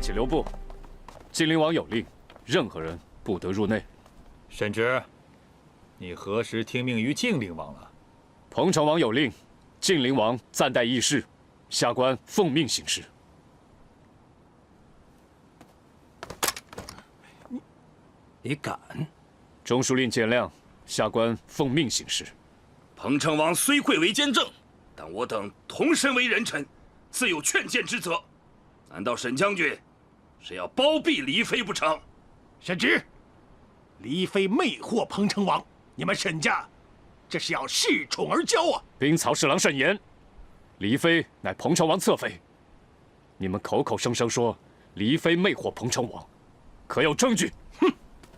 请留步。晋灵王有令，任何人不得入内。沈直，你何时听命于晋灵王了？彭城王有令，晋灵王暂代议事，下官奉命行事。你敢？中书令见谅，下官奉命行事。彭城王虽贵为监正，但我等同身为人臣，自有劝谏之责。难道沈将军是要包庇黎妃不成？沈直，黎妃魅惑彭城王，你们沈家这是要恃宠而骄啊！兵曹侍郎慎言，黎妃乃彭城王侧妃，你们口口声声说黎妃魅惑彭城王，可有证据？哼！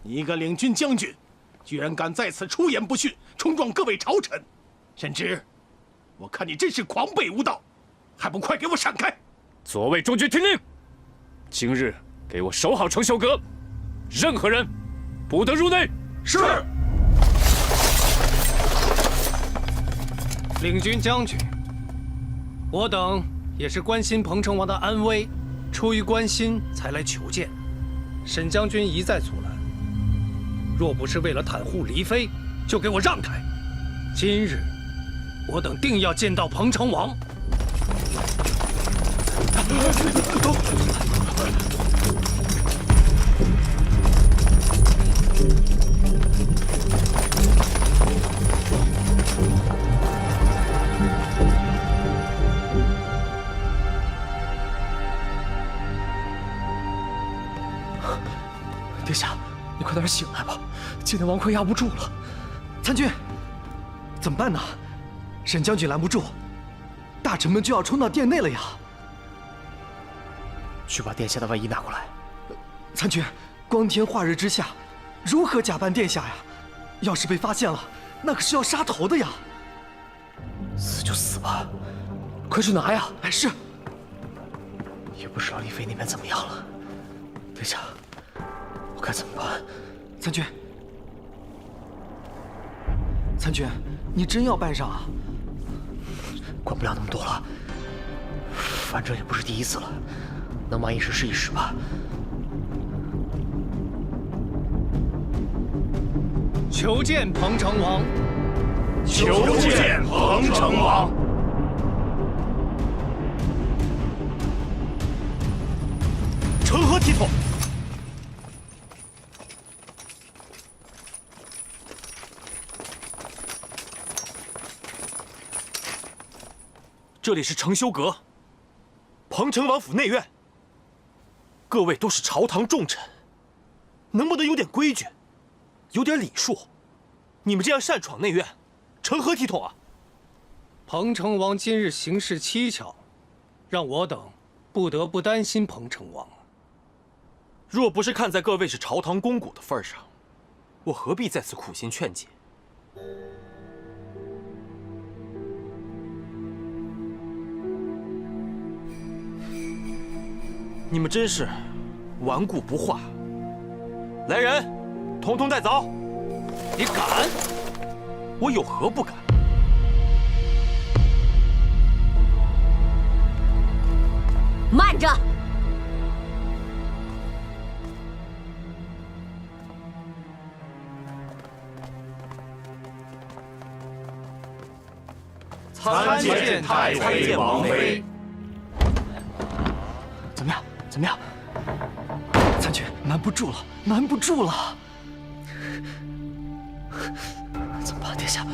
你一个领军将军，居然敢在此出言不逊，冲撞各位朝臣！沈直，我看你真是狂悖无道，还不快给我闪开！左卫中军听令，今日给我守好承修阁，任何人不得入内。是。领军将军，我等也是关心彭城王的安危，出于关心才来求见。沈将军一再阻拦，若不是为了袒护黎妃，就给我让开。今日我等定要见到彭城王。殿下，你快点醒来吧，晋灵王快压不住了。参军，怎么办呢？沈将军拦不住，大臣们就要冲到殿内了呀！去把殿下的外衣拿过来。参军，光天化日之下，如何假扮殿下呀？要是被发现了，那可是要杀头的呀！死就死吧，快去拿呀！哎，是。也不知道丽妃那边怎么样了。殿下，我该怎么办？参军，参军，你真要办上啊？管不了那么多了，反正也不是第一次了，能忙一时是一时吧。求见彭城王。求见彭城王。成何体统？这里是承修阁，彭城王府内院。各位都是朝堂重臣，能不能有点规矩，有点礼数？你们这样擅闯内院，成何体统啊？彭城王今日行事蹊跷，让我等不得不担心彭城王。若不是看在各位是朝堂公骨的份上，我何必在此苦心劝解？你们真是顽固不化！来人，统统带走！你敢？我有何不敢？慢着！参见太妃王妃。怎么样？怎么样？参军，瞒不住了，瞒不住了！怎么办，殿下？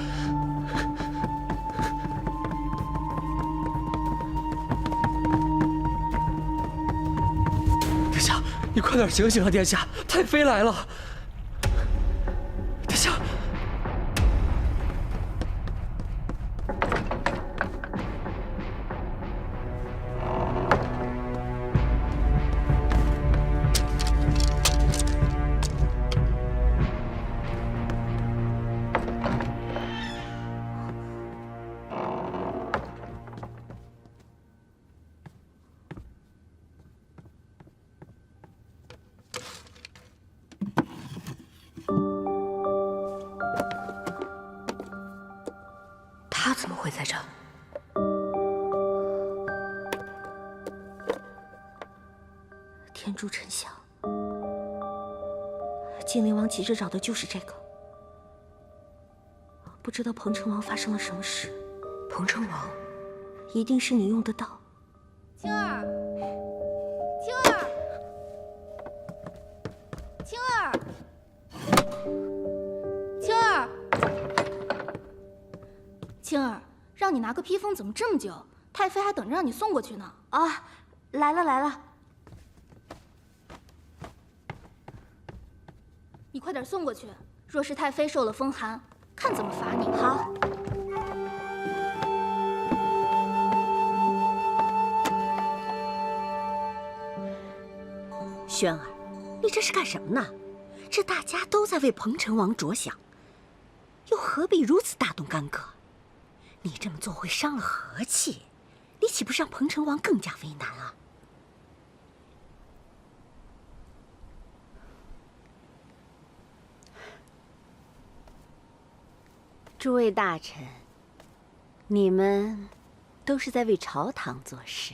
殿下，你快点醒醒啊！殿下，太妃来了！殿下。他怎么会在这？天住丞相。精灵王急着找的就是这个。不知道彭城王发生了什么事。彭城王，一定是你用的刀。青儿，青儿，青儿，青儿，青儿，让你拿个披风怎么这么久？太妃还等着让你送过去呢。啊，来了来了。你快点送过去，若是太妃受了风寒，看怎么罚你。好。轩儿，你这是干什么呢？这大家都在为彭城王着想，又何必如此大动干戈？你这么做会伤了和气，你岂不是让彭城王更加为难啊？诸位大臣，你们都是在为朝堂做事，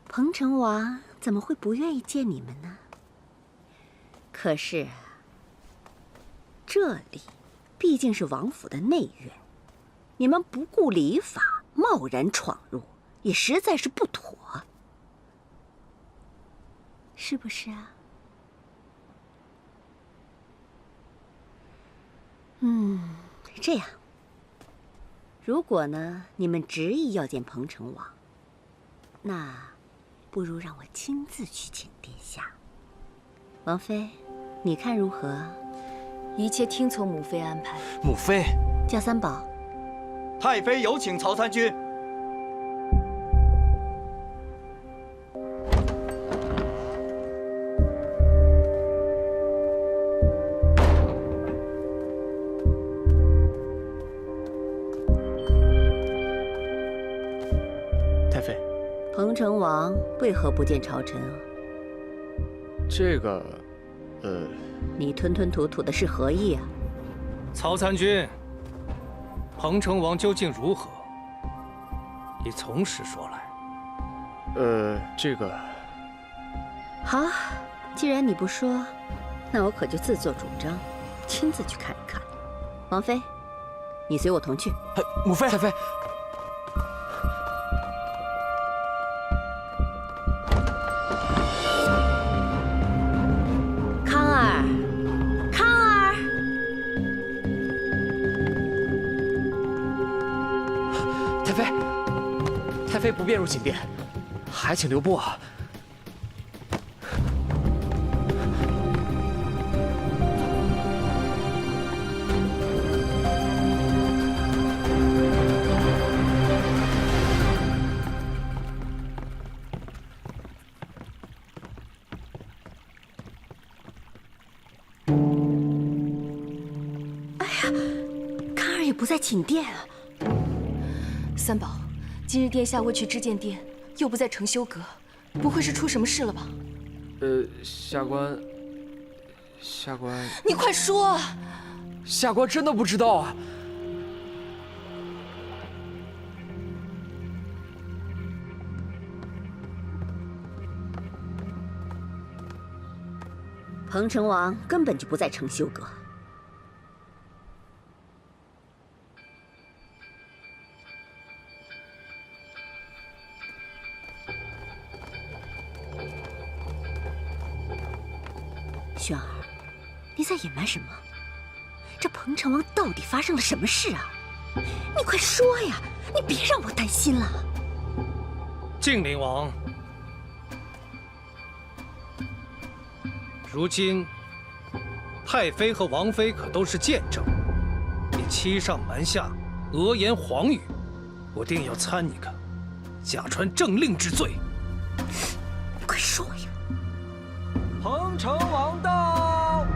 彭城王怎么会不愿意见你们呢？可是，这里毕竟是王府的内院，你们不顾礼法，贸然闯入，也实在是不妥，是不是啊？这样，如果呢，你们执意要见彭城王，那不如让我亲自去请殿下。王妃，你看如何？一切听从母妃安排。母妃，贾三宝，太妃有请曹参军。太妃，彭城王为何不见朝臣啊？这个，你吞吞吐吐的是何意啊？曹参军，彭城王究竟如何？你从实说来。这个，好，既然你不说，那我可就自作主张，亲自去看一看。王妃，你随我同去。母妃，太妃，康儿，康儿，太妃，太妃不便入寝殿，还请留步啊。康儿也不在寝殿啊。三宝，今日殿下未去知见殿，又不在承修阁，不会是出什么事了吧？下官，你快说啊！下官真的不知道啊。彭城王根本就不在承修阁。轩儿，你在隐瞒什么？这彭城王到底发生了什么事啊？你快说呀！你别让我担心了。靖灵王，如今太妃和王妃可都是见证，你欺上瞒下，讹言谎语，我定要参你个假传政令之罪。你快说呀！彭城王到。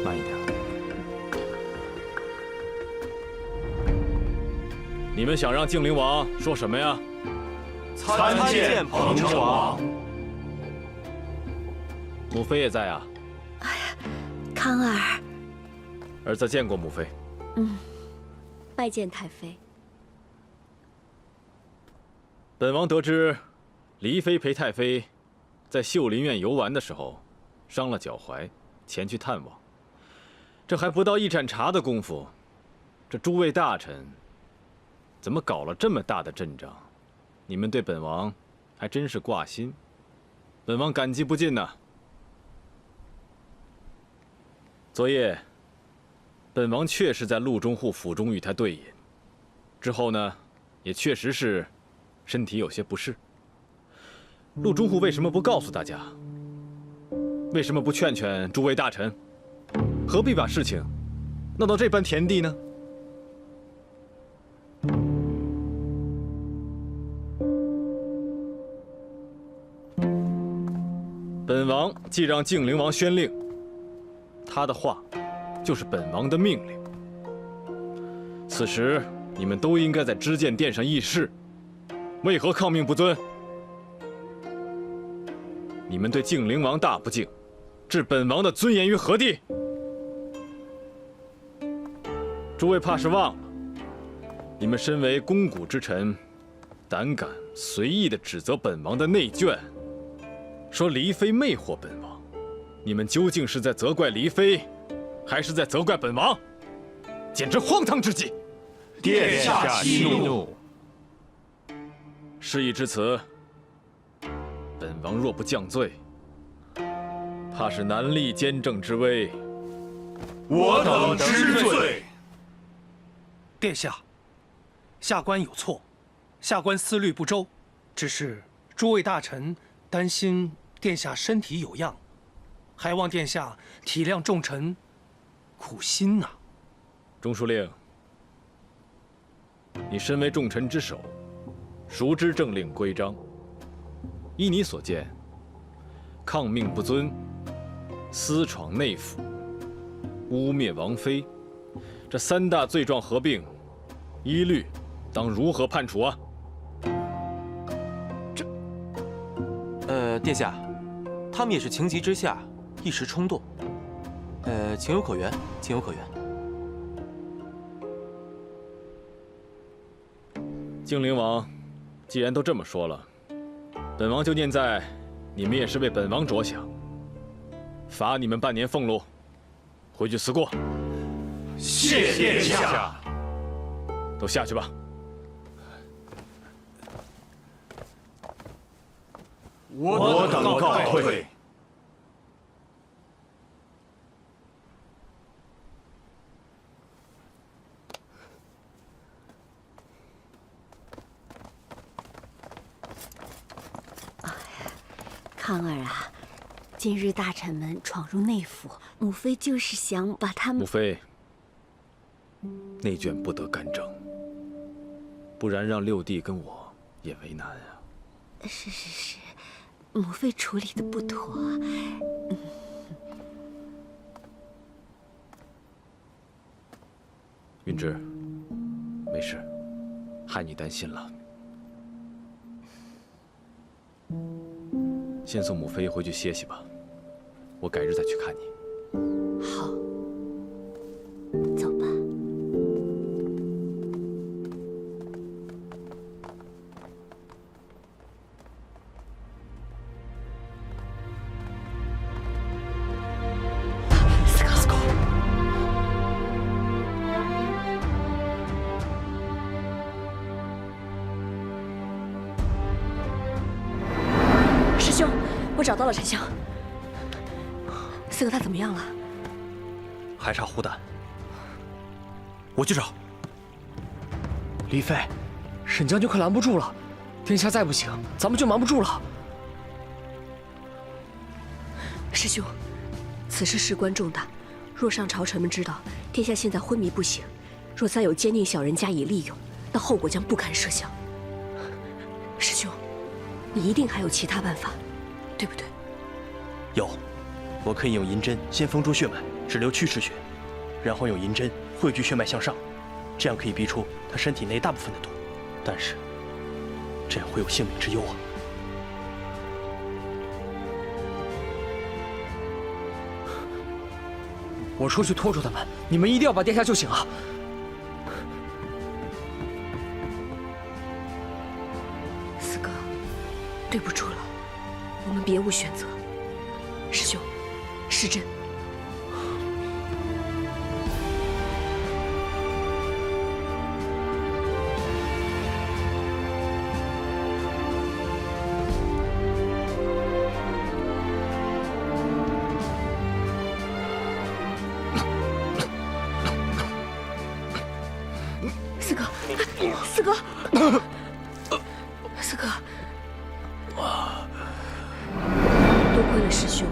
慢一点。你们想让靖灵王说什么呀？参见彭城王。母妃也在啊。康儿，儿子见过母妃。拜见太妃。本王得知，黎妃陪太妃在秀林院游玩的时候，伤了脚踝，前去探望。这还不到一盏茶的功夫，这诸位大臣怎么搞了这么大的阵仗？你们对本王还真是挂心，本王感激不尽呐。昨夜，本王确实在陆中护府中与他对饮，之后呢，也确实是身体有些不适。陆中护为什么不告诉大家？为什么不劝劝诸位大臣？何必把事情闹到这般田地呢？本王既让靖灵王宣令，他的话就是本王的命令。此时你们都应该在知见殿上议事，为何抗命不遵？你们对靖灵王大不敬，置本王的尊严于何地？诸位怕是忘了，你们身为肱骨之臣，胆敢随意地指责本王的内眷，说黎妃魅惑本王，你们究竟是在责怪黎妃，还是在责怪本王？简直荒唐至极！殿下息怒。事已至此，本王若不降罪，怕是难立监正之威。我等知罪。殿下，下官有错，下官思虑不周，只是诸位大臣担心殿下身体有恙，还望殿下体谅众臣苦心呐。中书令，你身为众臣之首，熟知政令规章。依你所见，抗命不遵、私闯内府、污蔑王妃，这三大罪状合并，依律当如何判处啊？殿下，他们也是情急之下，一时冲动，情有可原，情有可原。靖灵王，既然都这么说了，本王就念在你们也是为本王着想，罚你们半年俸禄，回去思过。谢殿下。都下去吧。我等告退。康儿啊，今日大臣们闯入内府，母妃就是想把他们……母妃，内眷不得干政，不然让六弟跟我也为难啊。是，母妃处理的不妥。云芝，没事，害你担心了。先送母妃回去歇息吧，我改日再去看你。好，走吧。斯高，师兄，我找到了沉香。四哥他怎么样了？还差虎胆。我去找。黎妃，沈将军快拦不住了，殿下再不行，咱们就瞒不住了。师兄，此事事关重大，若上朝臣们知道殿下现在昏迷不醒，若再有奸佞小人加以利用，那后果将不堪设想。师兄，你一定还有其他办法，对不对？有，我可以用银针先封住血脉，只留去池血，然后用银针汇聚血脉向上，这样可以逼出他身体内大部分的毒。但是，这样会有性命之忧啊！我出去拖住他们，你们一定要把殿下救醒啊！对不住了，我们别无选择。师兄，施阵。四哥，四哥，四哥，多亏了师兄，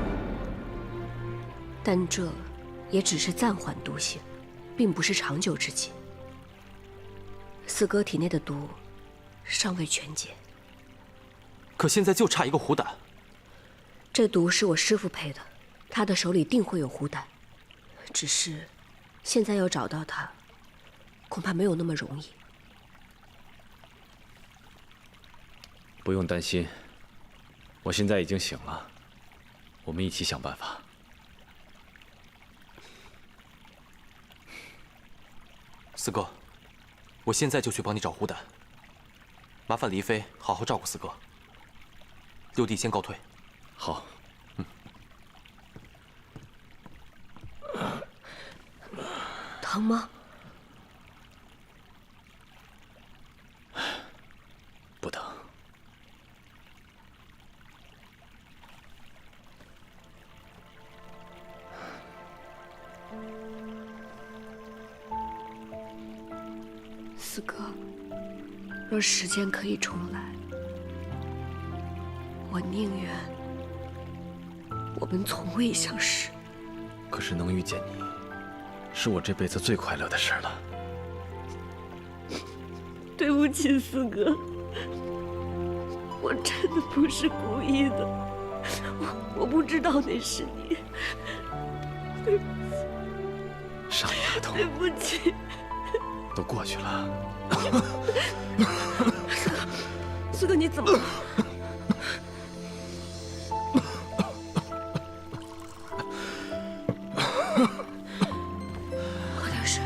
但这也只是暂缓毒性，并不是长久之计。四哥体内的毒尚未全解，可现在就差一个虎胆。这毒是我师父配的，他的手里定会有虎胆，只是现在要找到他，恐怕没有那么容易。不用担心，我现在已经醒了，我们一起想办法。四哥，我现在就去帮你找虎胆。麻烦黎飞好好照顾四哥。六弟先告退。好。疼吗？不疼。四哥，若时间可以重来，我宁愿我们从未相识。可是能遇见你，是我这辈子最快乐的事了。对不起，四哥，我真的不是故意的，我不知道那是你，对不起，伤一个痛，对不起，都过去了。四哥，你怎么了？喝点水。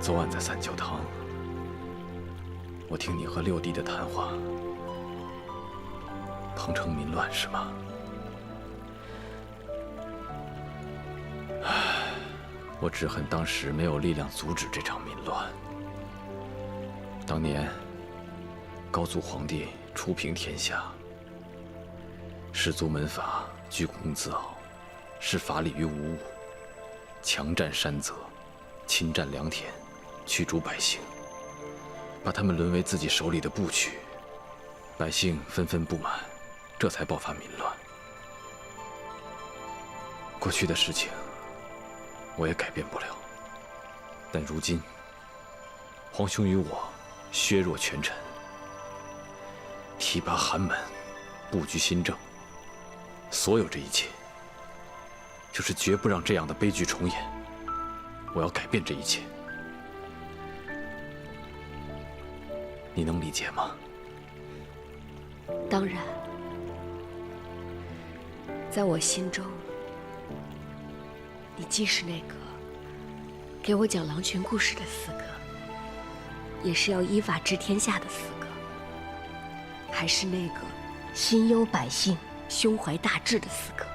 昨晚在三九堂，我听你和六弟的谈话，彭城民乱是吗？我只恨当时没有力量阻止这场民乱。当年高祖皇帝初平天下，士族门阀居功自傲，视法理于无物，强占山泽，侵占良田，驱逐百姓，把他们沦为自己手里的部曲，百姓纷纷不满，这才爆发民乱。过去的事情我也改变不了，但如今皇兄与我削弱权臣，提拔寒门，布局新政，所有这一切，就是绝不让这样的悲剧重演。我要改变这一切，你能理解吗？当然，在我心中，你既是那个给我讲狼群故事的四哥，也是要依法治天下的四哥，还是那个心忧百姓、胸怀大志的四哥。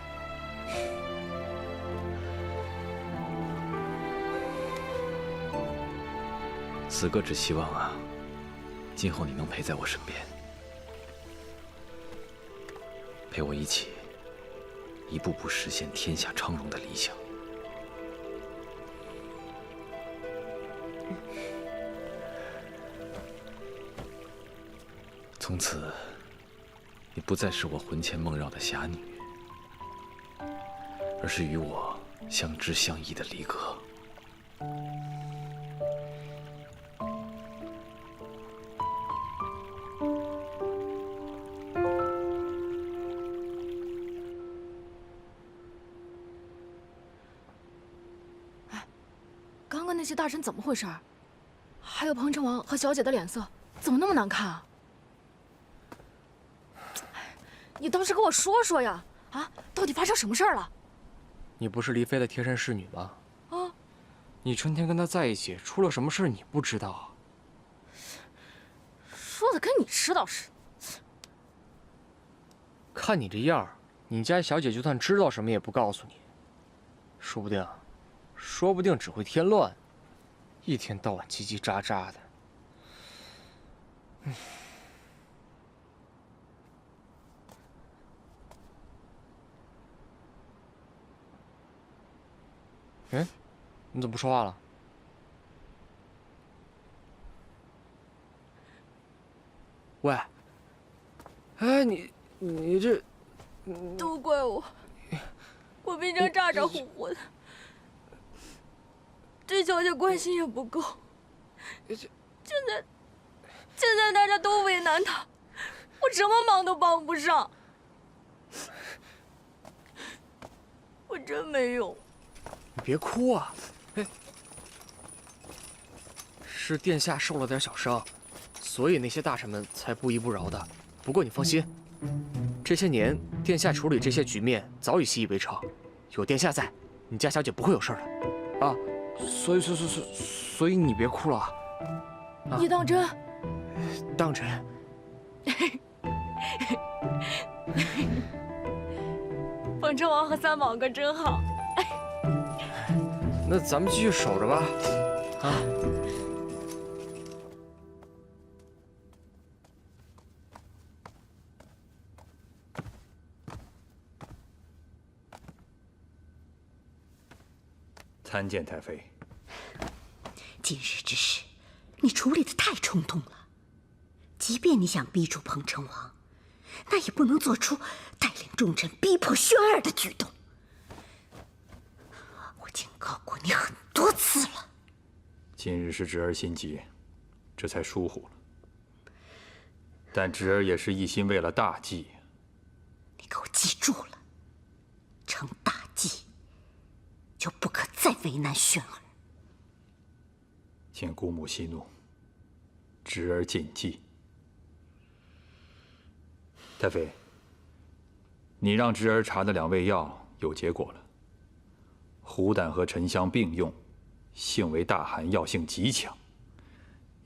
四哥只希望啊，今后你能陪在我身边，陪我一起一步步实现天下昌荣的理想。从此，你不再是我魂牵梦绕的侠女，而是与我相知相依的离歌。刚刚那些大臣怎么回事？还有彭城王和小姐的脸色怎么那么难看啊？你倒是跟我说说呀！啊，到底发生什么事儿了？你不是黎妃的贴身侍女吗？你春天跟他在一起，出了什么事你不知道啊？说的跟你知道似的。看你这样儿，你家小姐就算知道什么也不告诉你，说不定只会添乱，一天到晚叽叽喳喳的。哎，你怎么不说话了？喂，哎，你这……都怪我，我平常咋咋呼呼的，对小姐关心也不够。现在大家都为难她，我什么忙都帮不上，我真没用。你别哭啊！哎，是殿下受了点小伤，所以那些大臣们才不依不饶的。不过你放心，这些年殿下处理这些局面早已习以为常，有殿下在，你家小姐不会有事的。啊，所以你别哭了啊！你当真？当真。凤城王和三宝哥真好。那咱们继续守着吧，啊！参见太妃。今日之事，你处理的太冲动了。即便你想逼住彭城王，那也不能做出带领重臣逼迫轩儿的举动。我警告过你很多次了。今日是侄儿心急，这才疏忽了。但侄儿也是一心为了大计。你给我记住了，成大计，就不可再为难轩儿。请姑母息怒，侄儿谨记。太妃，你让侄儿查的2味药有结果了。虎胆和沉香并用，性为大寒，药性极强，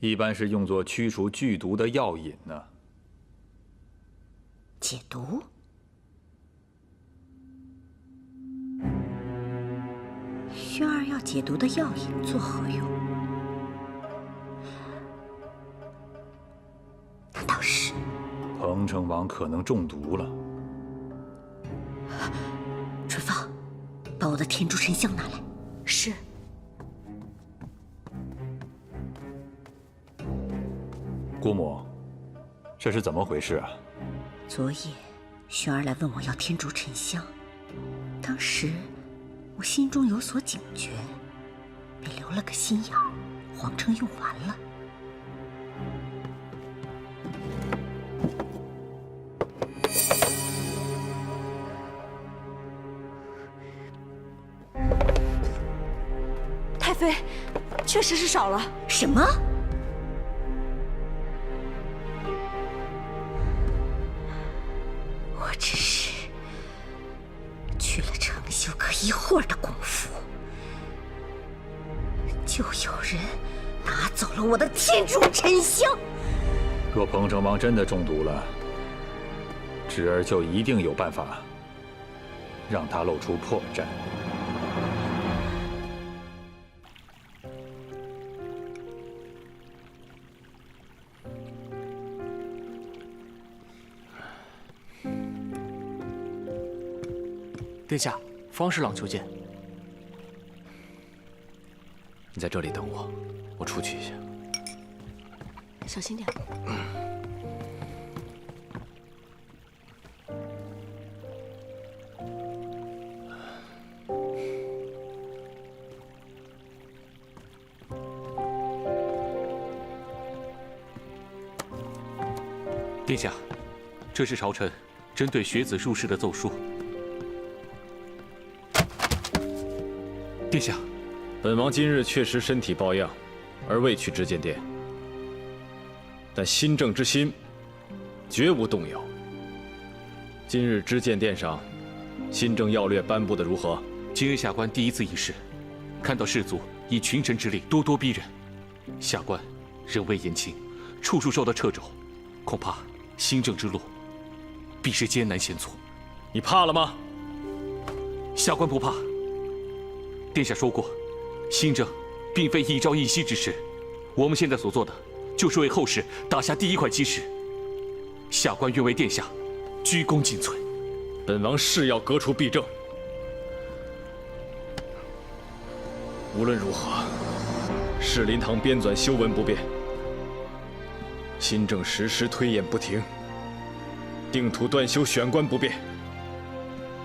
一般是用作驱除剧毒的药引呢。解毒？轩儿要解毒的药引作何用？难道是彭城王可能中毒了？春芳，把我的天竺沉香拿来。是。姑母，这是怎么回事啊？昨夜，轩儿来问我要天竺沉香，当时我心中有所警觉，便留了个心眼儿，谎称用完了。太妃，确实是少了。什么？我只是去了程修阁一会儿的功夫，就有人拿走了我的天竺沉香。若彭城王真的中毒了，侄儿就一定有办法让他露出破绽。殿下，方侍郎求见。你在这里等我，我出去一下。小心点。殿下，这是朝臣针对学子入室的奏书。殿下，本王今日确实身体抱恙，而未去知见殿，但新政之心绝无动摇。今日知见殿上，新政要略颁布的如何？今日下官第一次议事，看到士卒以群臣之力咄咄逼人，下官人微言轻，处处受到掣肘，恐怕新政之路必是艰难险阻。你怕了吗？下官不怕。殿下说过，新政并非一朝一夕之事，我们现在所做的，就是为后世打下第一块基石。下官愿为殿下鞠躬尽瘁。本王誓要革除弊政。无论如何，士林堂编纂修文不变，新政实施推演不停，定土断修选官不变。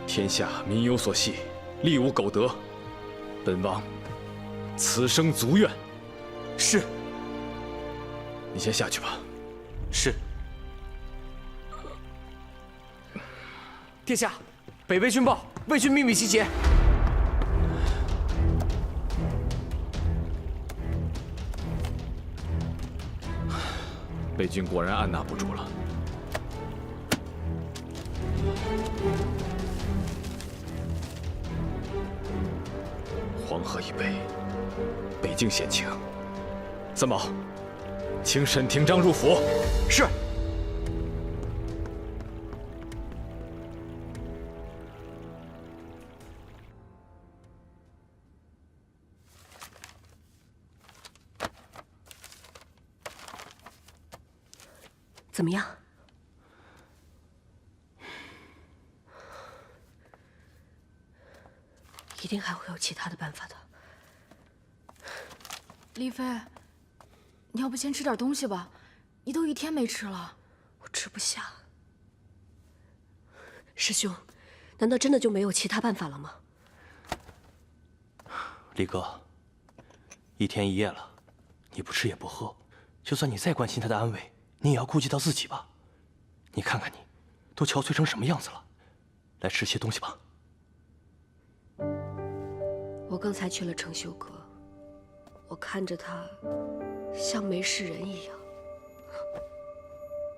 天下民有所系，力无苟得。本王此生足愿。是。你先下去吧。是。殿下，北魏军报，魏军秘密集结。魏军果然按捺不住了。黄河以北，北境险情。三宝，请沈廷章入府。是。怎么样？一定还会有其他的办法的。丽妃，你要不先吃点东西吧？你都1天没吃了。我吃不下。师兄，难道真的就没有其他办法了吗？李哥，1天1夜了，你不吃也不喝，就算你再关心他的安危，你也要顾及到自己吧。你看看你，都憔悴成什么样子了，来吃些东西吧。我刚才去了承修阁，我看着他像没事人一样。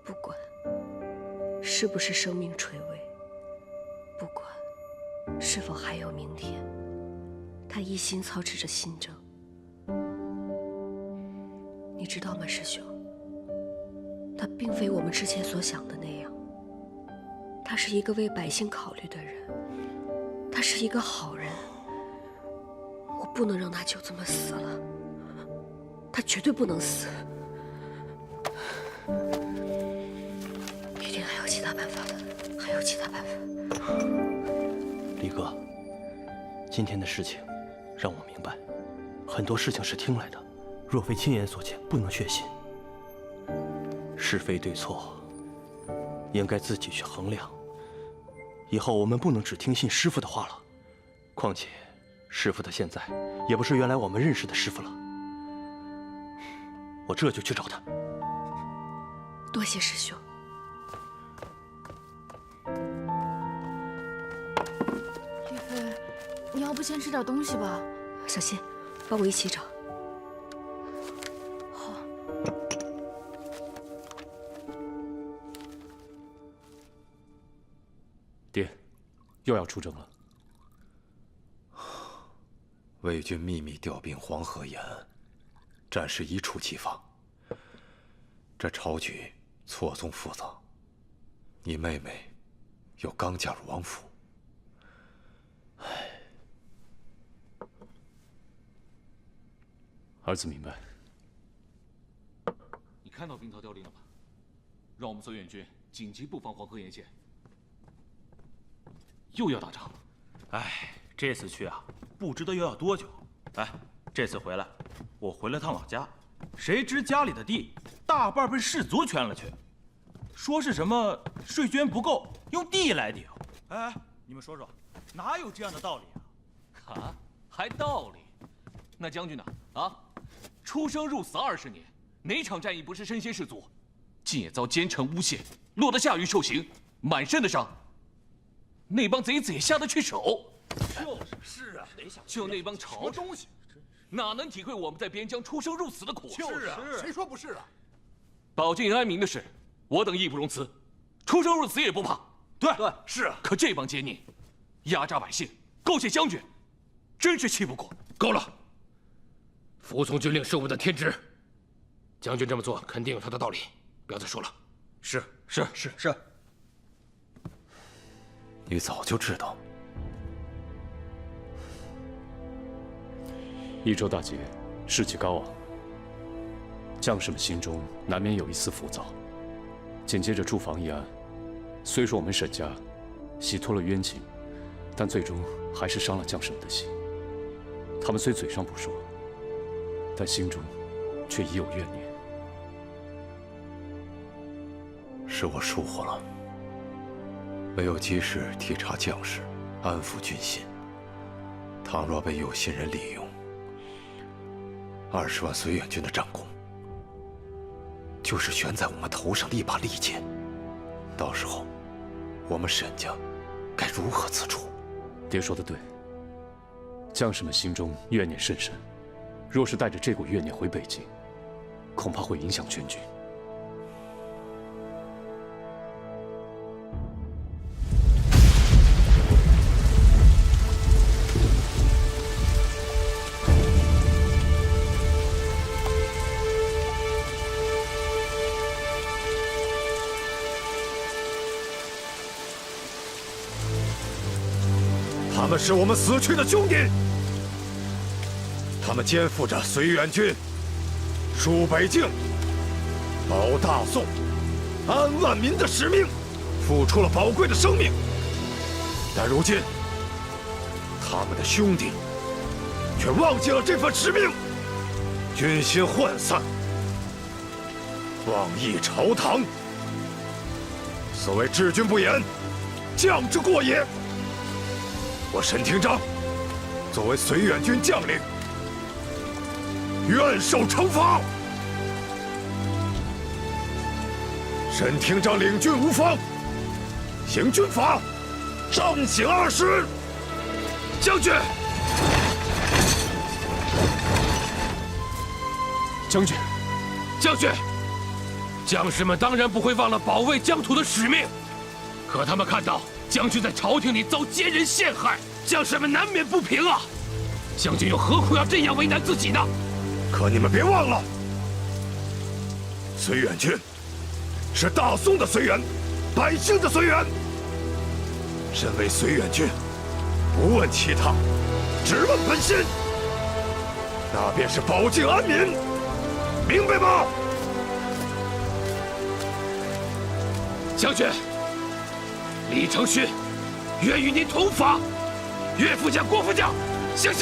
不管是不是生命垂危，不管是否还有明天，他一心操持着新政。你知道吗，师兄？他并非我们之前所想的那样，他是一个为百姓考虑的人，他是一个好人。我不能让他就这么死了，他绝对不能死。一定还有其他办法的，还有其他办法。李哥，今天的事情让我明白，很多事情是听来的，若非亲眼所见，不能确信。是非对错，应该自己去衡量。以后我们不能只听信师傅的话了。况且，师傅他现在也不是原来我们认识的师傅了。我这就去找他。多谢师兄。丽妃，你要不先吃点东西吧？小心，帮我一起找。好。爹，又要出征了。魏军秘密调兵黄河沿岸，战事一触即发。这朝局错综复杂，你妹妹又刚嫁入王府，儿子明白。你看到兵曹调令了吧？让我们绥远军紧急布防黄河沿线。又要打仗。哎，这次去啊，不知道又要多久。哎，这次回来，我回了趟老家，谁知家里的地大半被士族圈了去，说是什么税捐不够，用地来顶。哎，你们说说，哪有这样的道理啊？啊，还道理？那将军呢？啊，出生入死20年，哪场战役不是身先士卒？竟也遭奸臣诬陷，落得下狱受刑，满身的伤。那帮贼子也下得去手？是啊，就那帮朝臣东西，哪能体会我们在边疆出生入死的苦？就是啊，谁说不是啊？保境安民的事，我等义不容辞，出生入死也不怕。对，是啊。可这帮奸佞，压榨百姓，勾结将军，真是气不过。够了！服从军令是我们的天职。将军这么做肯定有他的道理，不要再说了。是。你早就知道。益州大捷，士气高昂，将士们心中难免有一丝浮躁。紧接着驻防一案，虽说我们沈家洗脱了冤情，但最终还是伤了将士们的心。他们虽嘴上不说，但心中却已有怨念。是我疏忽了，没有及时体察将士，安抚军心。倘若被有心人利用，20万绥远军的战功，就是悬在我们头上的一把利剑。到时候，我们沈家该如何自处？爹说的对，将士们心中怨念甚深，若是带着这股怨念回北京，恐怕会影响全军。他们是我们死去的兄弟，他们肩负着绥远军戍北境、保大宋、安万民的使命，付出了宝贵的生命。但如今，他们的兄弟却忘记了这份使命，军心涣散，妄议朝堂。所谓治军不严，将之过也。我沈廷章作为绥远军将领，愿受惩罚。沈廷章领军无方，行军法，杖刑20。将军，将军，将士们当然不会忘了保卫疆土的使命，可他们看到将军在朝廷里遭奸人陷害，将士们难免不平啊！将军又何苦要这样为难自己呢？可你们别忘了，绥远军是大宋的绥远，百姓的绥远。身为绥远军，不问其他，只问本心，那便是保境安民，明白吗？将军，李承勋愿与您同法，岳副将、郭副将，行！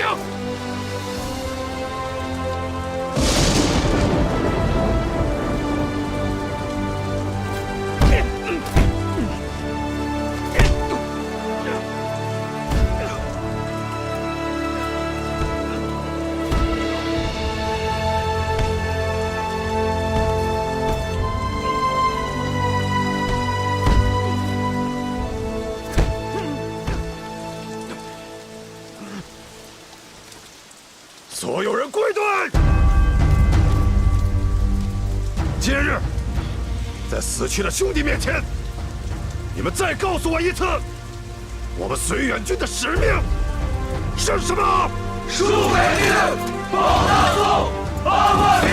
所有人归队！今日，在死去的兄弟面前，你们再告诉我一次，我们绥远军的使命是什么？戍北境，保大宋，安万民。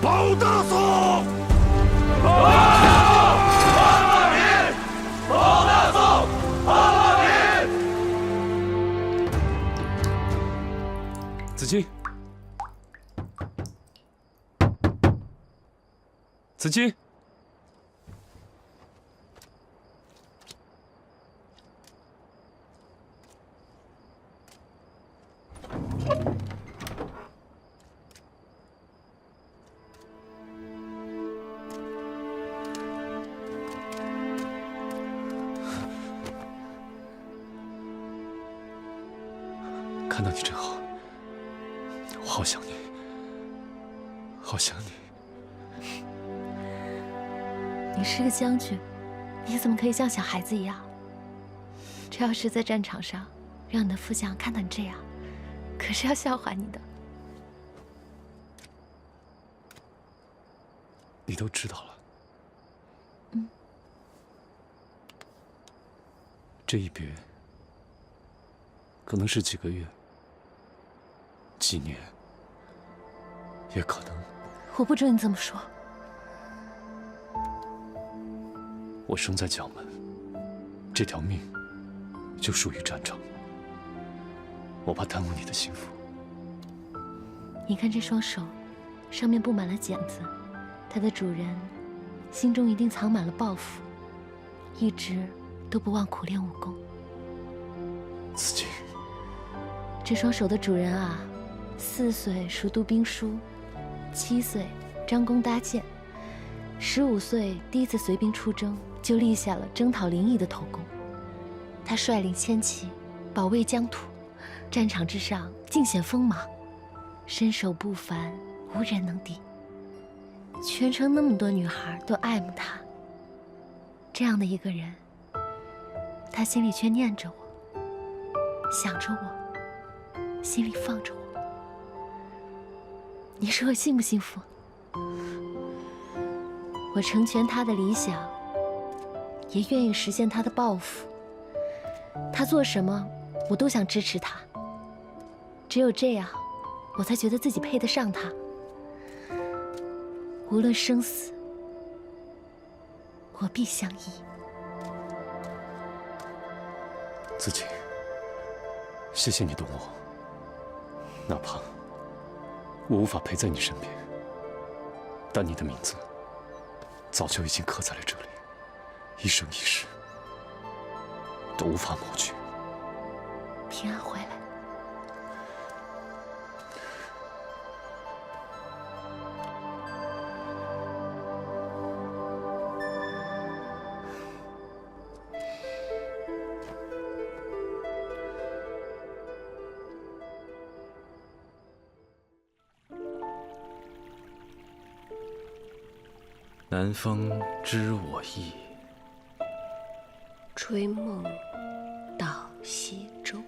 保大宋！保大宋，安万民！保大宋，安万民！子金，子金，看到你真好。我好想你，好想你。你是个将军，你怎么可以像小孩子一样？这要是在战场上，让你的副将看到你这样，可是要笑话你的。你都知道了。嗯。这一别，可能是几个月、几年，也可能。我不准你这么说。我生在蒋门，这条命就属于战场。我怕耽误你的幸福。你看这双手，上面布满了茧子，它的主人心中一定藏满了抱负，一直都不忘苦练武功。子敬，这双手的主人啊，4岁熟读兵书，7岁张弓搭箭，15岁第一次随兵出征，就立下了征讨临沂的头功。他率领千骑，保卫疆土，战场之上尽显锋芒，身手不凡，无人能敌。全城那么多女孩都爱慕他，这样的一个人，他心里却念着我，想着我，心里放着我。你说我幸不幸福？我成全他的理想，也愿意实现他的抱负。他做什么，我都想支持他。只有这样，我才觉得自己配得上他。无论生死，我必相依。子敬，谢谢你懂我，哪怕我无法陪在你身边，但你的名字早就已经刻在了这里，一生一世都无法抹去。平安回来。南风知我意，吹梦到西洲。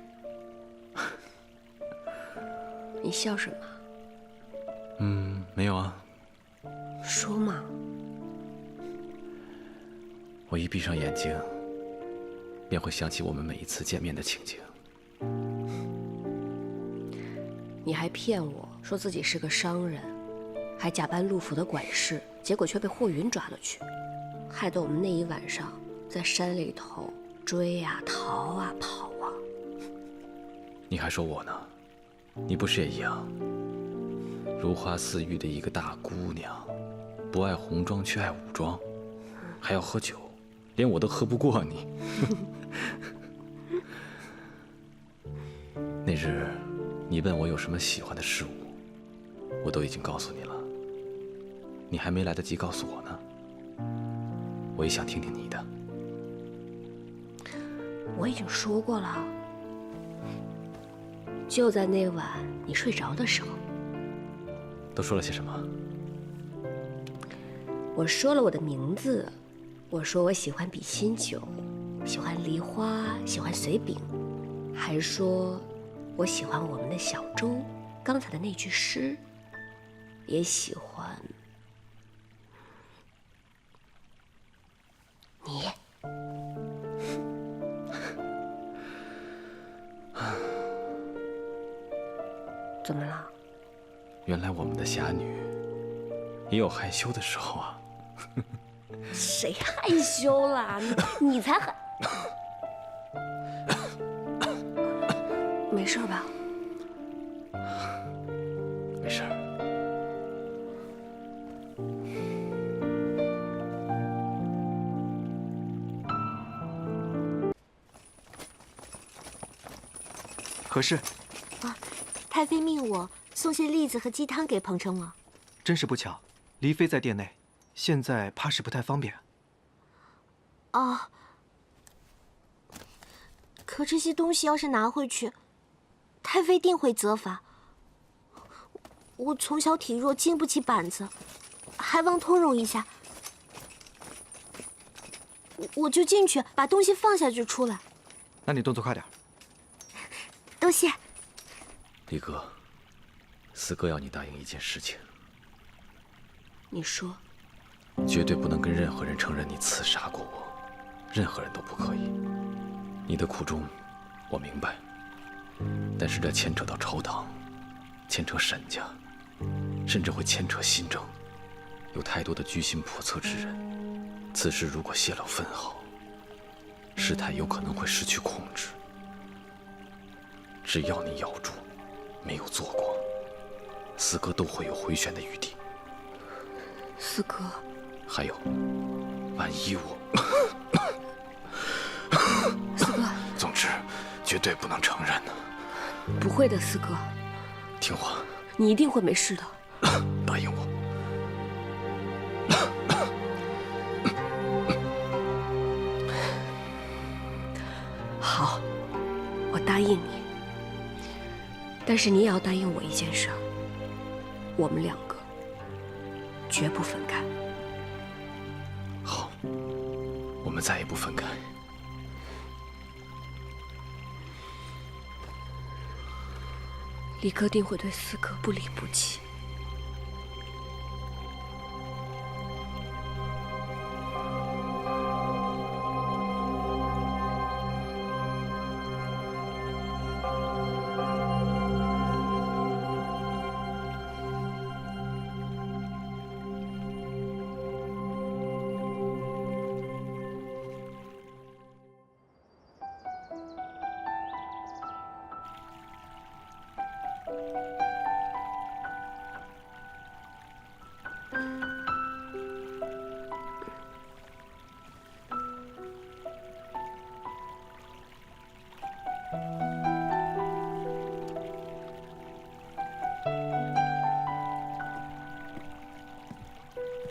你笑什么？没有啊。说嘛。我一闭上眼睛，便会想起我们每一次见面的情景。你还骗我说自己是个商人，还假扮陆府的管事，结果却被霍云抓了去，害得我们那一晚上在山里头追啊、逃啊、跑啊。你还说我呢？你不是也一样？如花似玉的一个大姑娘，不爱红妆却爱武装，还要喝酒，连我都喝不过你。那日你问我有什么喜欢的事物，我都已经告诉你了，你还没来得及告诉我呢。我也想听听你的。我已经说过了，就在那晚你睡着的时候。都说了些什么？我说了我的名字，我说我喜欢比心酒，喜欢梨花，喜欢随饼，还说我喜欢我们的小舟，刚才的那句诗，也喜欢你。怎么了？原来我们的侠女也有害羞的时候啊！谁害羞啦？你才害。没事吧？没事。何事？太妃命我送些栗子和鸡汤给彭城王。真是不巧，黎妃在殿内，现在怕是不太方便。哦，可这些东西要是拿回去，太妃定会责罚。我从小体弱，经不起板子，还望通融一下。我就进去把东西放下就出来。那你动作快点。多谢。李哥，四哥要你答应一件事情。你说。绝对不能跟任何人承认你刺杀过我，任何人都不可以。你的苦衷，我明白，但是这牵扯到朝堂，牵扯沈家，甚至会牵扯新政，有太多的居心叵测之人。此事如果泄露分毫，事态有可能会失去控制。只要你咬住，没有做过，四哥都会有回旋的余地。四哥，还有，万一我……四哥，总之，绝对不能承认呢。不会的，四哥，听话，你一定会没事的。答应我。好，我答应你。但是你也要答应我一件事，我们两个绝不分开。好，我们再也不分开。李哥定会对四哥不离不弃。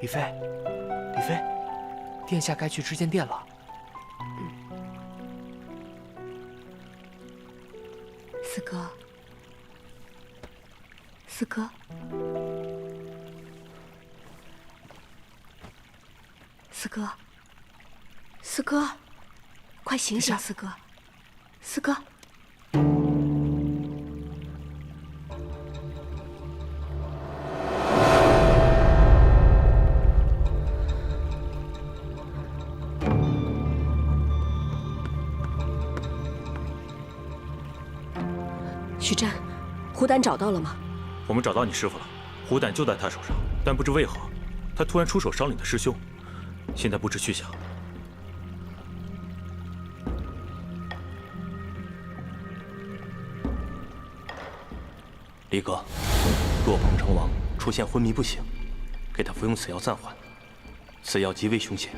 李妃，李妃，殿下该去知见殿了。四哥，四哥，四哥，四哥，快醒醒，四哥，四哥。徐湛，虎胆找到了吗？我们找到你师父了，虎胆就在他手上，但不知为何，他突然出手伤你的师兄，现在不知去向。李哥，若鹏城王出现昏迷不醒，给他服用此药暂缓。此药极为凶险，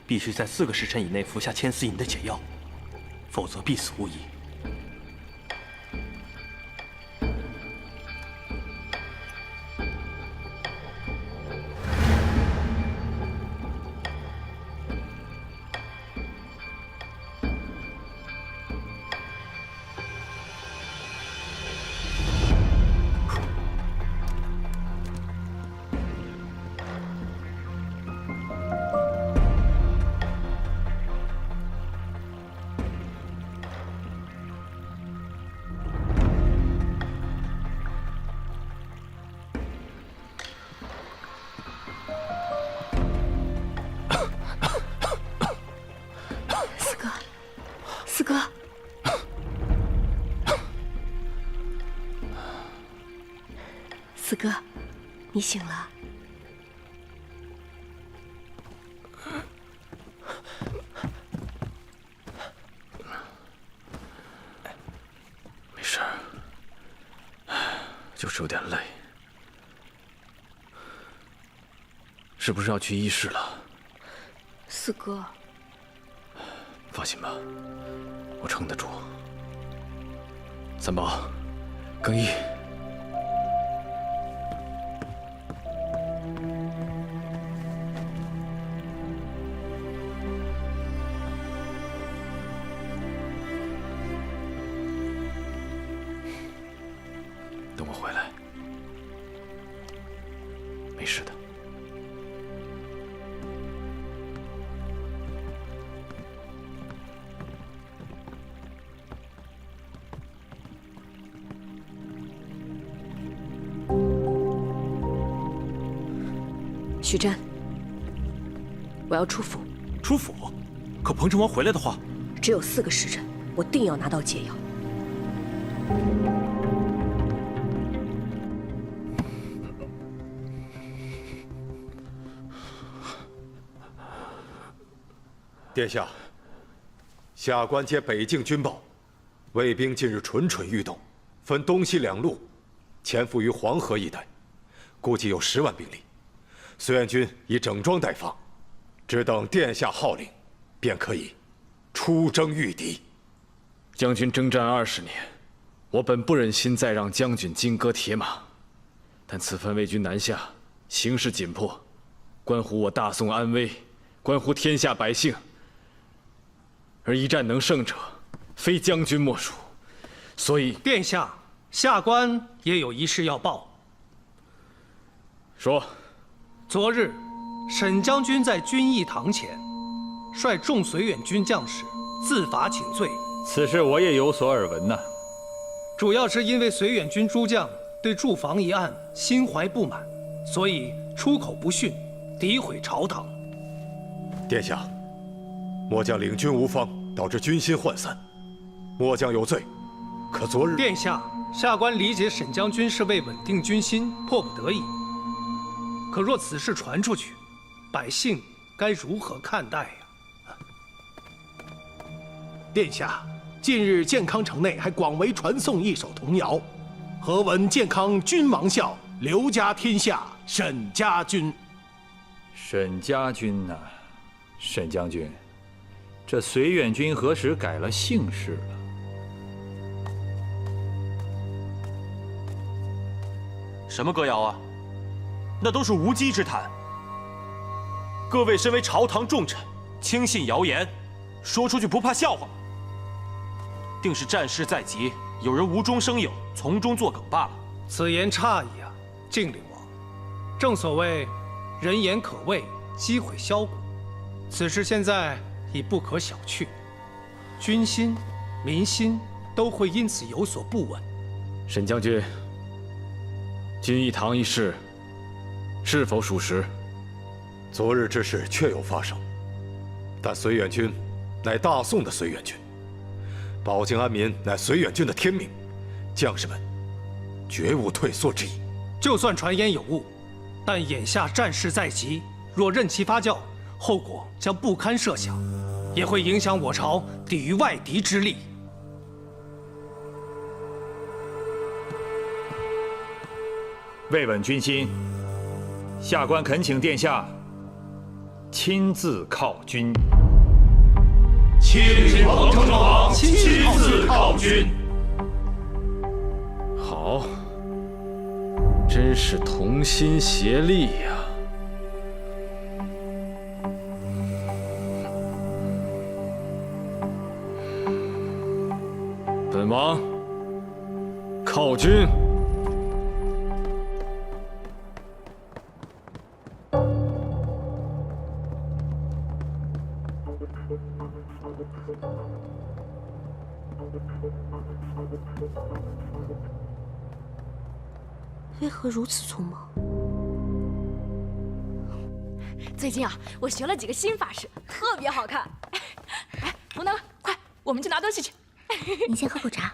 必须在4个时辰以内服下千丝饮的解药，否则必死无疑。四哥，四哥，你醒了。没事，就是有点累。是不是要去医室了？四哥，放心吧，我撑得住。三宝，更衣。等我回来，没事的。徐湛，我要出府。出府？可彭城王回来的话，只有4个时辰，我定要拿到解药。殿下，下官接北境军报，魏兵近日蠢蠢欲动，分东西两路，潜伏于黄河一带，估计有10万兵力。绥远军已整装待发，只等殿下号令，便可以出征御敌。将军征战20年，我本不忍心再让将军金戈铁马，但此番魏军南下，形势紧迫，关乎我大宋安危，关乎天下百姓。而一战能胜者，非将军莫属。所以，殿下，下官也有一事要报。说，昨日，沈将军在军议堂前，率众绥远军将士自罚请罪。此事我也有所耳闻呐。主要是因为绥远军诸将对驻防一案心怀不满，所以出口不逊，诋毁朝堂。殿下，末将领军无方，导致军心涣散，末将有罪。可昨日，殿下，下官理解沈将军是为稳定军心，迫不得已。可若此事传出去，百姓该如何看待呀？殿下，近日建康城内还广为传颂一首童谣：“何闻建康君王笑，刘家天下沈家军。”沈家军呐，沈将军，这绥远军何时改了姓氏了？什么歌谣啊？那都是无稽之谈。各位身为朝堂重臣，轻信谣言，说出去不怕笑话吗？定是战事在即，有人无中生有，从中作梗罢了。此言差矣啊，晋灵王。正所谓，人言可畏，积毁销骨。此事现在已不可小觑，军心、民心都会因此有所不稳。沈将军，军议堂一事是否属实？昨日之事确有发生，但绥远军乃大宋的绥远军，保境安民乃绥远军的天命，将士们绝无退缩之意。就算传言有误，但眼下战事在即，若任其发酵，后果将不堪设想，也会影响我朝抵御外敌之力。为稳军心，下官恳请殿下亲自犒军。请彭城王亲自犒军。好，真是同心协力呀！本王犒军。为何如此匆忙？最近啊，我学了几个新法式，特别好看。哎，冯能，快，我们去拿东西去。你先喝口茶。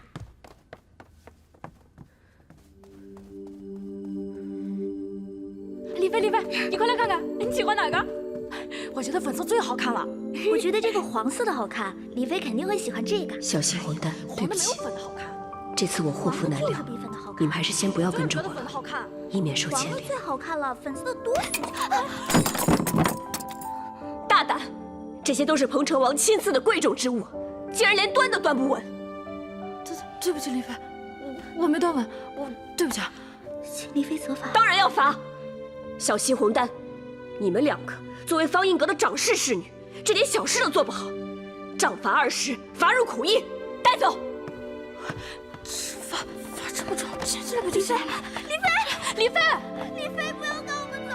李飞，你快来看看，你喜欢哪个？我觉得粉色最好看了。我觉得这个黄色的好看，李飞肯定会喜欢这个。小心混蛋，对不起，粉的好看。这次我祸福难料，你们还是先不要跟着我了，以免受牵连。黄色最好看了，粉色的多俗气。大胆！这些都是彭城王亲赐的贵重之物，竟然连端都端不稳。对不起，李飞，我没端稳，对不起啊。请李飞责罚。当然要罚。小心混蛋，你们两个作为方英阁的长侍侍女，这点小事都做不好，杖罚20，罚入苦役，带走。罚这么重，这不就是李飞，不要跟我们走！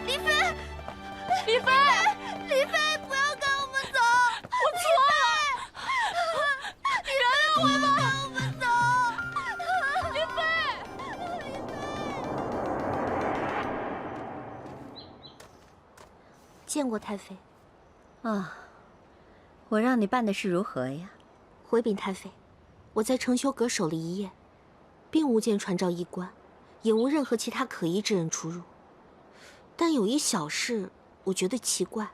李飞，不要跟我们走！我错了，你原谅我吧！跟我们走！李飞，见过太妃。啊，我让你办的事如何呀？回禀太妃，我在承修阁守了一夜，并无见传召衣冠，也无任何其他可疑之人出入。但有一小事，我觉得奇怪。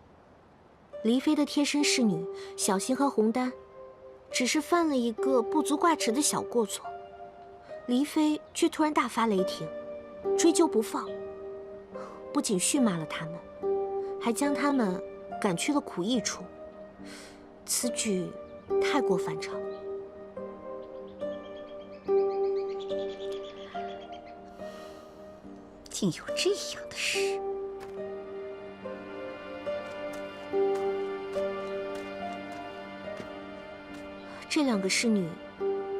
黎妃的贴身侍女小欣和红丹，只是犯了一个不足挂齿的小过错，黎妃却突然大发雷霆，追究不放，不仅训骂了他们，还将他们赶去了苦役处。此举太过反常。竟有这样的事！这两个侍女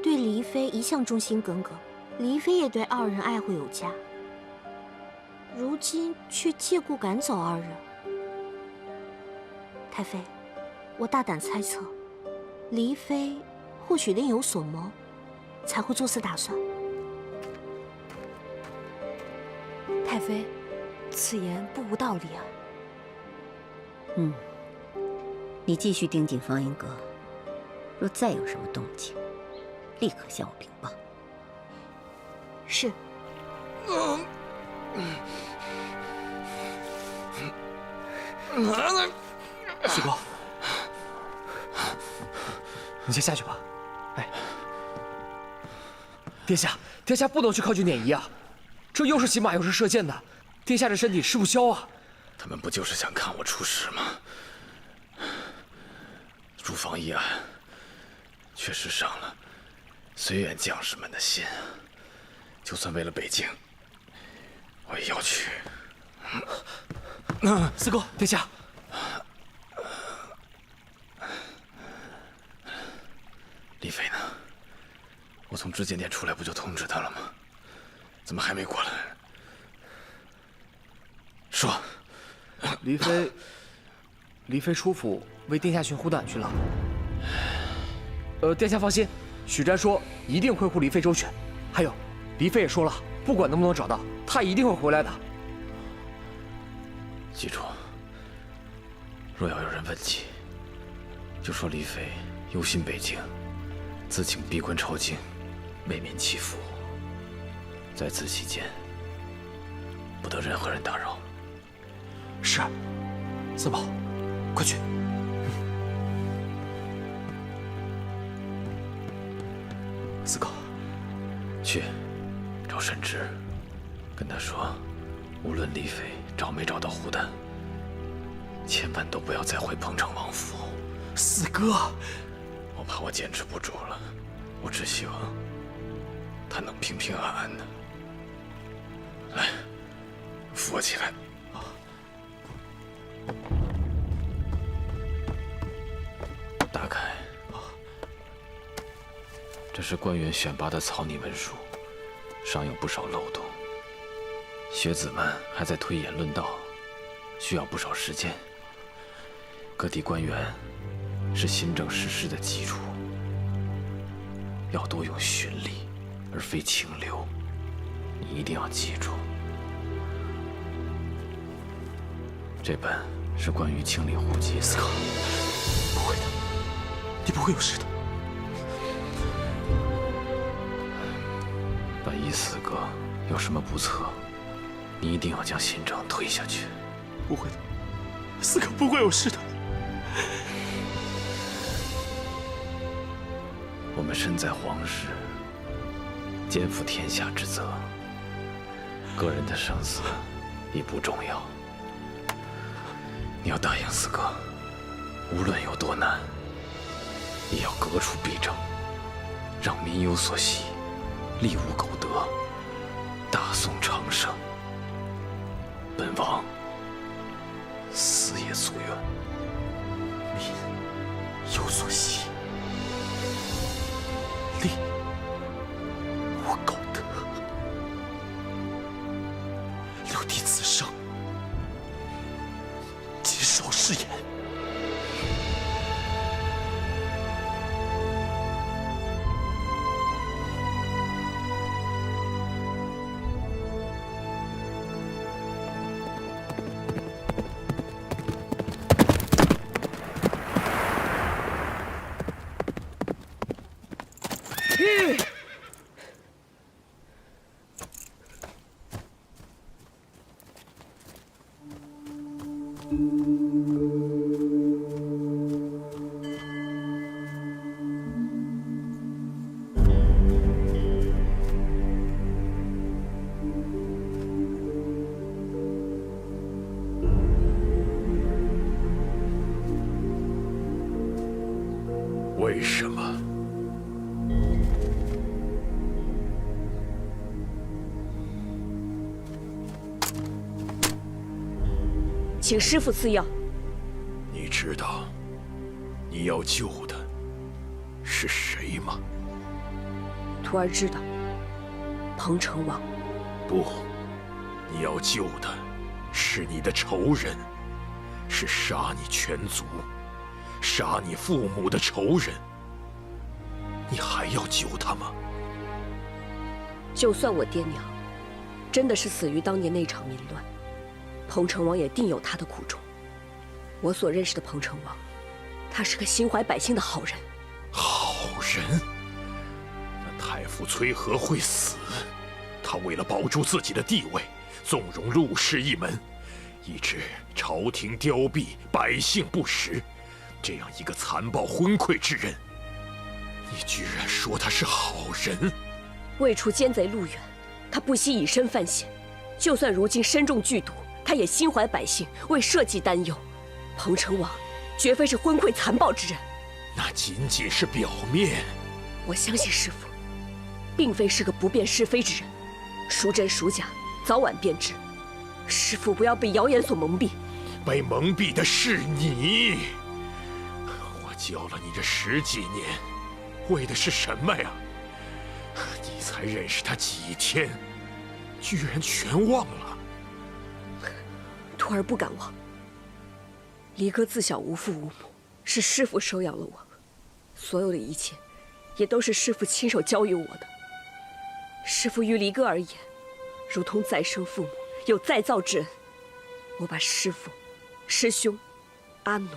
对黎妃一向忠心耿耿，黎妃也对二人爱护有加，如今却借故赶走二人。太妃，我大胆猜测，黎妃或许另有所谋，才会做此打算。太妃，此言不无道理啊。你继续盯紧芳音阁，若再有什么动静，立刻向我禀报。是。四哥，你先下去吧。哎，殿下，殿下不能去靠近撵仪啊！这又是骑马又是射箭的，殿下这身体吃不消啊！他们不就是想看我出事吗？驻防一案，确实伤了绥远将士们的心。就算为了北京，我也要去。四哥，殿下。丽妃呢？我从知见殿出来，不就通知她了吗？怎么还没过来？说。黎妃出府为殿下寻虎胆去了。殿下放心，许瞻说一定会护黎妃周全。还有，黎妃也说了，不管能不能找到，她一定会回来的。记住，若要有人问起，就说黎妃忧心北京，自请闭关抄经，为民祈福。在此期间，不得任何人打扰。是，四宝，快去。四哥，去找沈直，跟他说，无论黎妃找没找到虎胆，千万都不要再回彭城王府。四哥，我怕我坚持不住了，我只希望他能平平安安的。来，扶我起来。打开。这是官员选拔的草拟文书，尚有不少漏洞。学子们还在推演论道，需要不少时间。各地官员是新政实施的基础，要多用循例，而非清流。你一定要记住。这本是关于清理户籍。四哥，不会的，你不会有事的。万一四哥有什么不测，你一定要将新政推下去。不会的，四哥不会有事的。我们身在皇室，肩负天下之责，个人的生死已不重要。你要答应四哥，无论有多难，也要革除弊政，让民有所惜，利无苟得，大宋长盛。本王死也夙愿。民有所惜，利无苟得。留弟此生，谨守誓言。为什么？请师父赐药。你知道你要救的是谁吗？徒儿知道，彭城王。不，你要救的是你的仇人，是杀你全族、杀你父母的仇人。你还要救他吗？就算我爹娘真的是死于当年那场民乱，彭城王也定有他的苦衷。我所认识的彭城王，他是个心怀百姓的好人。好人？那太傅崔和会死？他为了保住自己的地位，纵容陆氏一门，以致朝廷凋敝，百姓不食。这样一个残暴昏聩之人，你居然说他是好人？为除奸贼陆远，他不惜以身犯险。就算如今身中剧毒，他也心怀百姓，为社稷担忧。彭城王绝非是昏聩残暴之人，那仅仅是表面。我相信师父，并非是个不辨是非之人，孰真孰假，早晚便知。师父不要被谣言所蒙蔽。被蒙蔽的是你。我教了你这10几年，为的是什么呀？你才认识他几天，居然全忘了。徒儿不敢忘。离哥自小无父无母，是师父收养了我，所有的一切，也都是师父亲手教育我的。师父于离哥而言，如同再生父母，有再造之恩。我把师父、师兄、阿奴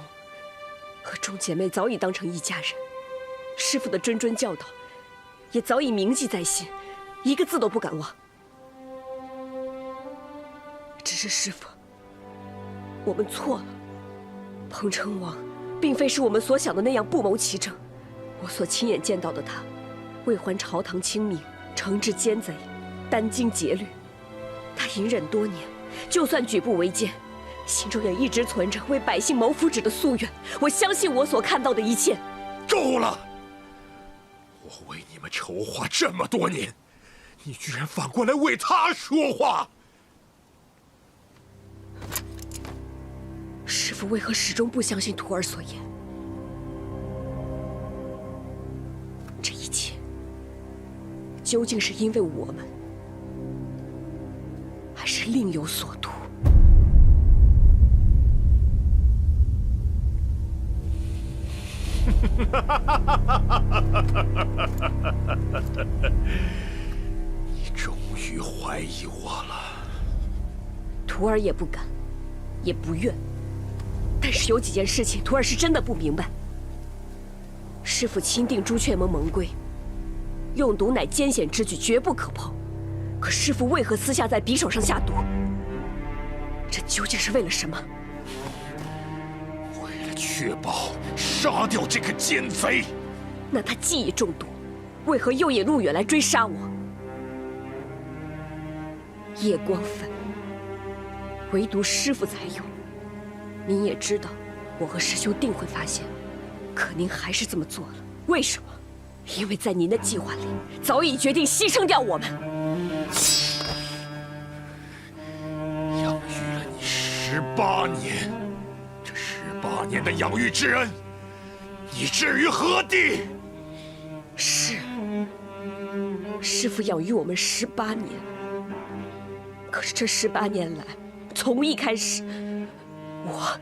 和众姐妹早已当成一家人，师父的谆谆教导，也早已铭记在心，一个字都不敢忘。只是师父，我们错了。彭城王并非是我们所想的那样不谋其政。我所亲眼见到的他，为还朝堂清明，惩治奸贼，殚精竭虑。他隐忍多年，就算举步维艰，心中也一直存着为百姓谋福祉的夙愿。我相信我所看到的一切。够了！我为你们筹划这么多年，你居然反过来为他说话！师父为何始终不相信徒儿所言？这一切究竟是因为我们，还是另有所图？你终于怀疑我了。徒儿也不敢，也不愿。但是有几件事情，徒儿是真的不明白。师父钦定朱雀盟盟规，用毒乃艰险之举，绝不可碰。可师父为何私下在匕首上下毒？这究竟是为了什么？为了确保杀掉这个奸贼。那他既已中毒，为何又引陆远来追杀我？夜光粉，唯独师父才有。您也知道，我和师兄定会发现，可您还是这么做了，为什么？因为在您的计划里，早已决定牺牲掉我们。养育了你18年，这18年的养育之恩，你置于何地？是，师父养育我们18年，可是这18年来，从一开始，我、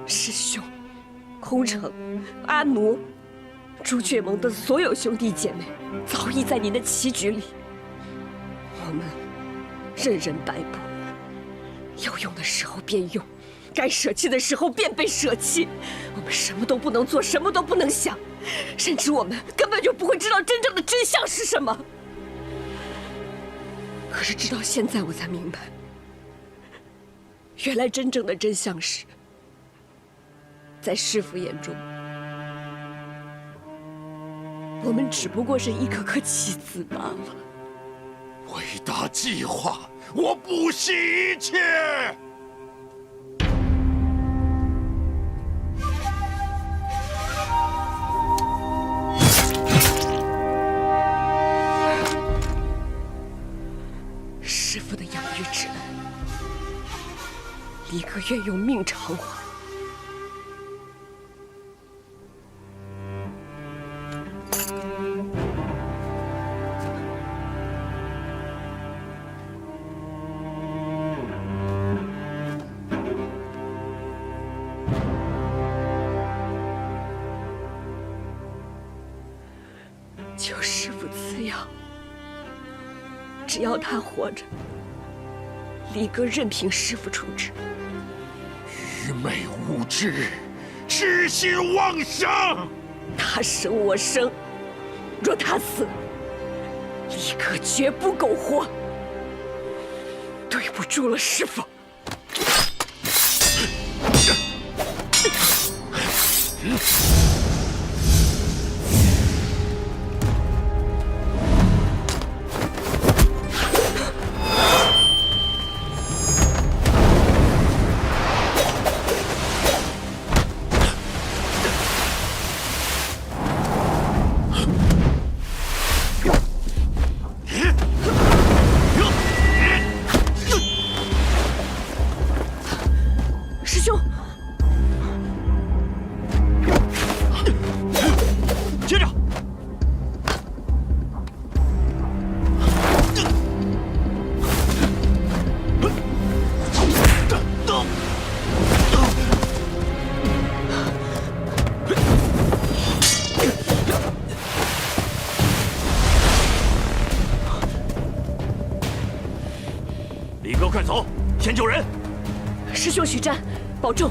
师兄、空城、阿奴、朱雀盟的所有兄弟姐妹，早已在您的棋局里。我们任人摆布，要用的时候便用，该舍弃的时候便被舍弃。我们什么都不能做，什么都不能想，甚至我们根本就不会知道真正的真相是什么。可是直到现在，我才明白。原来真正的真相是，在师父眼中，我们只不过是一颗颗棋子罢了。伟大计划，我不惜一切。可愿用命偿还。求师父赐药，只要他活着，离歌任凭师父处置。愚昧无知，痴心妄想。他生我生，若他死，离歌绝不苟活。对不住了，师父。师兄，接着。离歌，快走，先救人。师兄许战，保重。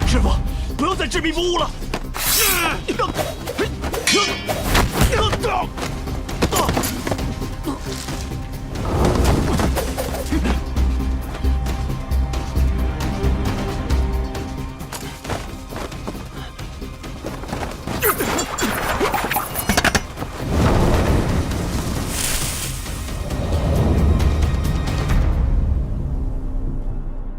师傅，不要再执迷不悟了。